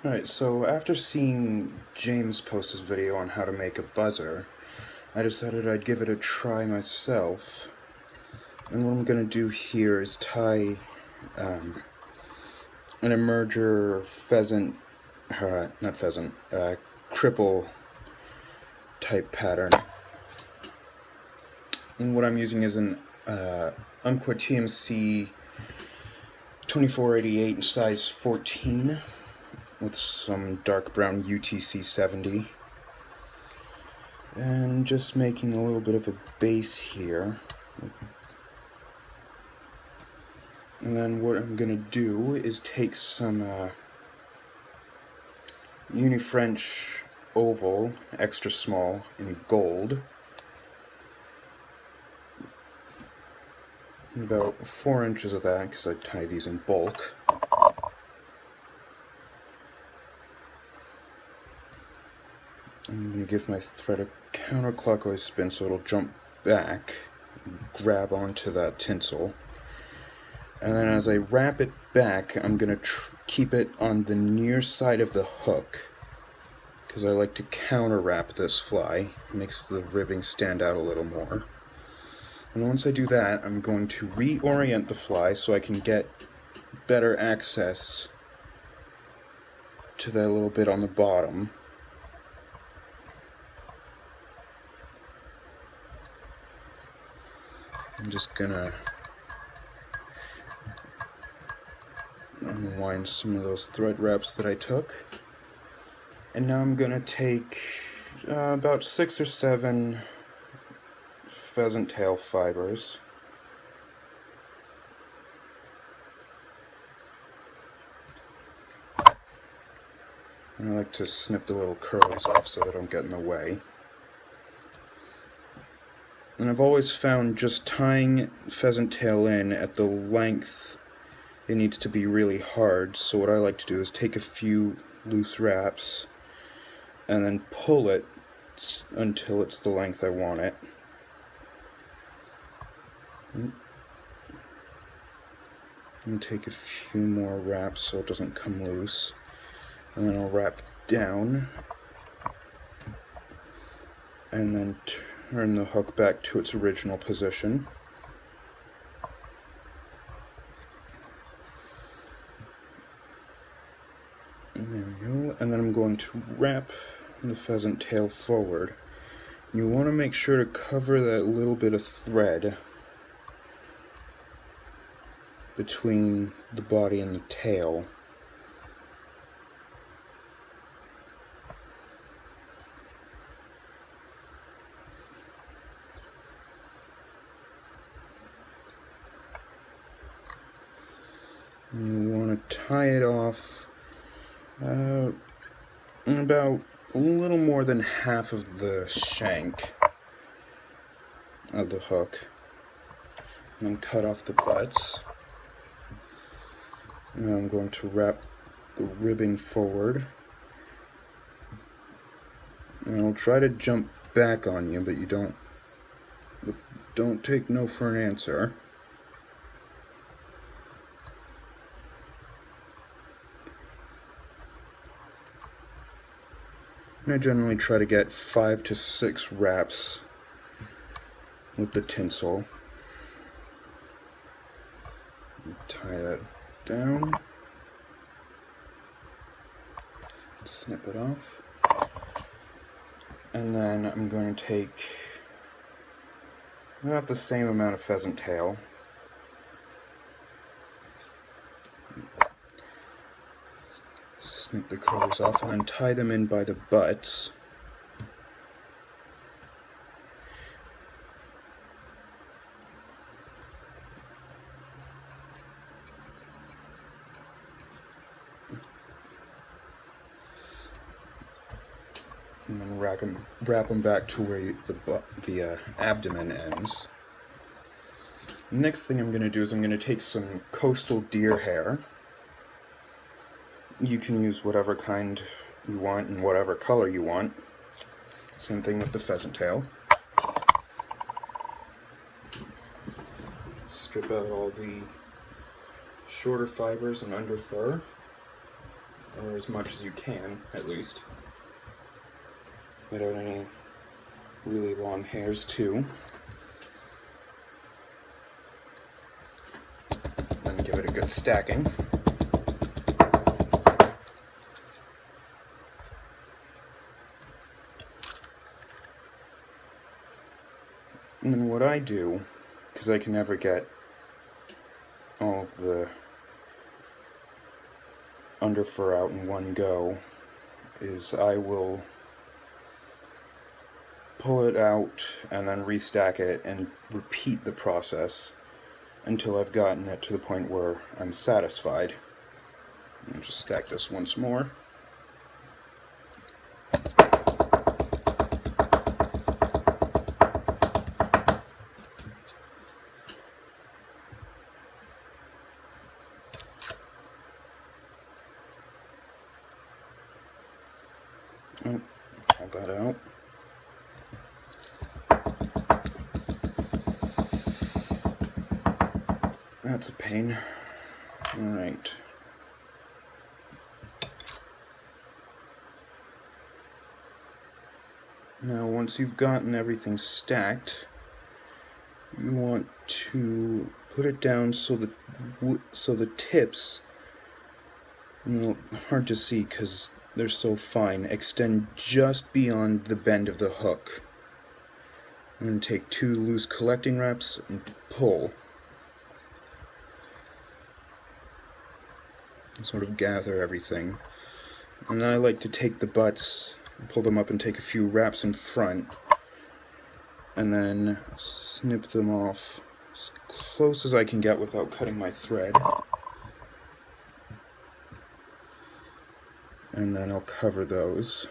Alright, so after seeing James post his video on how to make a buzzer, I decided I'd give it a try myself. And what I'm going to do here is tie an emerger pheasant, cripple type pattern. And what I'm using is an Umpqua TMC 2488 size 14 with some dark brown UTC 70. And just making a little bit of a base here. And then what I'm going to do is take some Uni-French oval, extra small, in gold. And about 4 inches of that, because I tie these in bulk. I'm going to give my thread a counterclockwise spin so it'll jump back, grab onto that tinsel. And then as I wrap it back, I'm going to keep it on the near side of the hook, because I like to counter wrap this fly. It makes the ribbing stand out a little more. And once I do that, I'm going to reorient the fly so I can get better access to that little bit on the bottom. I'm just gonna unwind some of those thread wraps that I took. And now I'm gonna take about 6 or 7 pheasant tail fibers. And I like to snip the little curls off so they don't get in the way. And I've always found just tying pheasant tail in at the length it needs to be really hard, so what I like to do is take a few loose wraps and then pull it until it's the length I want it. And take a few more wraps so it doesn't come loose. And then I'll wrap down and then turn the hook back to its original position. And there we go. And then I'm going to wrap the pheasant tail forward. You want to make sure to cover that little bit of thread between the body and the tail. And you want to tie it off about a little more than half of the shank of the hook, and then cut off the butts. Now I'm going to wrap the ribbing forward, and I'll try to jump back on you, but you don't take no for an answer. And I generally try to get 5 to 6 wraps with the tinsel. Tie that down, snip it off, and then I'm going to take about the same amount of pheasant tail, snip the curls off, and then tie them in by the butts. And then wrap them back to where the abdomen ends. Next thing I'm going to do is I'm going to take some coastal deer hair. You can use whatever kind you want and whatever color you want. Same thing with the pheasant tail. Strip out all the shorter fibers and under fur. or as much as you can, at least, without any really long hairs too. Then give it a good stacking. And then what I do, because I can never get all of the under fur out in one go, is I will pull it out and then restack it and repeat the process until I've gotten it to the point where I'm satisfied. I'll just stack this once more. Oh, have that out. That's a pain. Alright. Now once you've gotten everything stacked, you want to put it down so the tips, well, hard to see because they're so fine, extend just beyond the bend of the hook. And take 2 loose collecting wraps and pull. Sort of gather everything. And I like to take the butts, pull them up and take a few wraps in front, and then snip them off as close as I can get without cutting my thread. And then I'll cover those.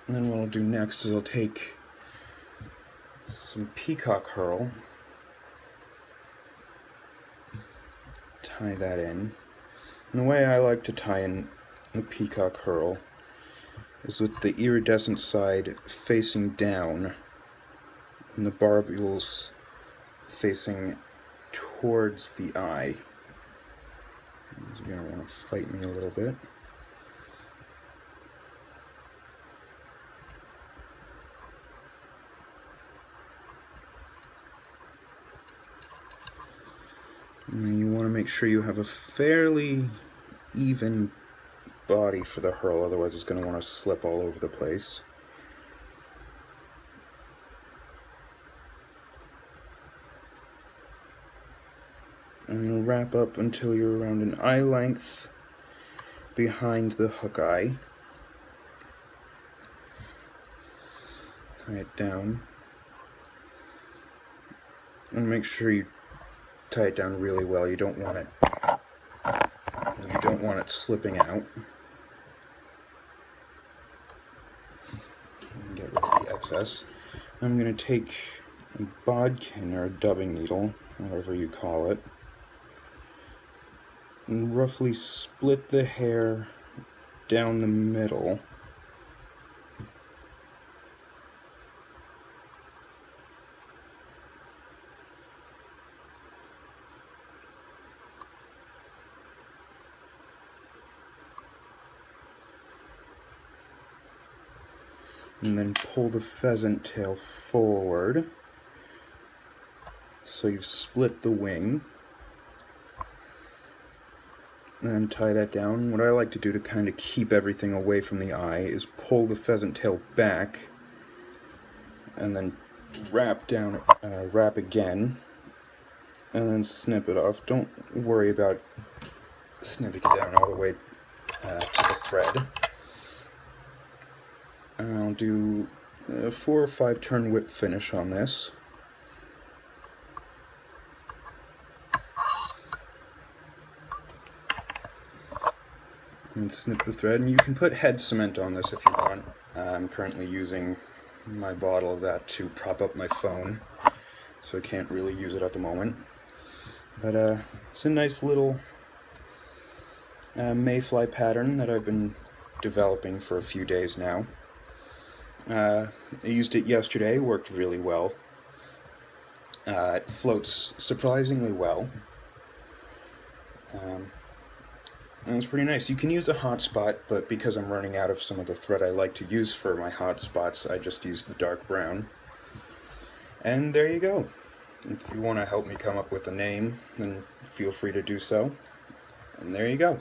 And then what I'll do next is I'll take some peacock herl, tie that in. And the way I like to tie in the peacock herl is with the iridescent side facing down and the barbules facing towards the eye. You're going to want to fight me a little bit. And you want to make sure you have a fairly even body for the herl, otherwise it's going to want to slip all over the place. And you'll wrap up until you're around an eye length behind the hook eye. Tie it down. And make sure you tie it down really well. You don't want it slipping out. And get rid of the excess. I'm going to take a bodkin or a dubbing needle, whatever you call it, and roughly split the hair down the middle. And then pull the pheasant tail forward so you've split the wing. And then tie that down. What I like to do to kind of keep everything away from the eye is pull the pheasant tail back and then wrap again and then snip it off. Don't worry about snipping it down all the way to the thread. I'll do a 4 or 5 turn whip finish on this. And snip the thread, and you can put head cement on this if you want. I'm currently using my bottle of that to prop up my phone, so I can't really use it at the moment. But it's a nice little mayfly pattern that I've been developing for a few days now. I used it yesterday, worked really well. It floats surprisingly well. And it's pretty nice. You can use a hotspot, but because I'm running out of some of the thread I like to use for my hotspots, I just use the dark brown. And there you go. If you want to help me come up with a name, then feel free to do so. And there you go.